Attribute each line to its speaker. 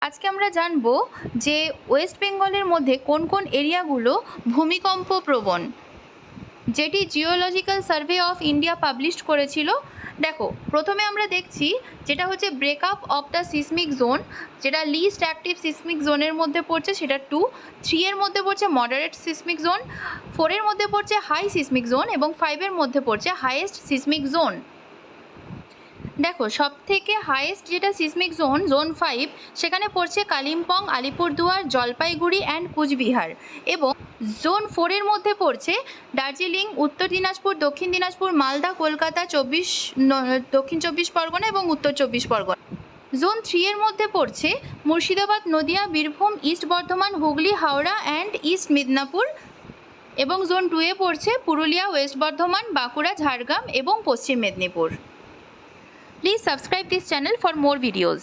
Speaker 1: আজকে আমরা জানবো যে ওয়েস্ট বেঙ্গলের মধ্যে কোন কোন এরিয়াগুলো ভূমিকম্প প্রবণ, যেটি geological survey of India publish করেছিল। দেখো, প্রথমে আমরা দেখছি যেটা হচ্ছে breakup of the seismic zone, যেটা লিস্ট অ্যাক্টিভ সিসমিক জোনের মধ্যে পড়ছে, সেটা 2, 3 এর মধ্যে পড়ছে মডারেট সিসমিক জোন, 4 এর মধ্যে পড়ছে হাই সিসমিক জোন এবং 5 এর মধ্যে পড়ছে হাইয়েস্ট সিসমিক জোন। দেখো, সব থেকে হাইয়েস্ট যেটা সিসমিক জোন, জোন 5, সেখানে পড়ছে কালিম্পং, আলিপুরদুয়ার, জলপাইগুড়ি অ্যান্ড কুচবিহার। এবং জোন 4 এর মধ্যে পড়ছে দার্জিলিং, উত্তর দিনাজপুর, দক্ষিণ দিনাজপুর, মালদা, কলকাতা, দক্ষিণ 24 পরগনা এবং উত্তর 24 পরগনা। জোন 3 এর মধ্যে পড়ছে Murshidabad, Nadia, Birbhum, east Bardhaman, Hooghly, Howrah and east Midnapore. এবং জোন 2 এ পড়ছে পুরুলিয়া, ওয়েস্ট বর্ধমান, বাঁকুড়া, ঝাড়গ্রাম এবং পশ্চিম Medinipur. Please subscribe this channel for more videos.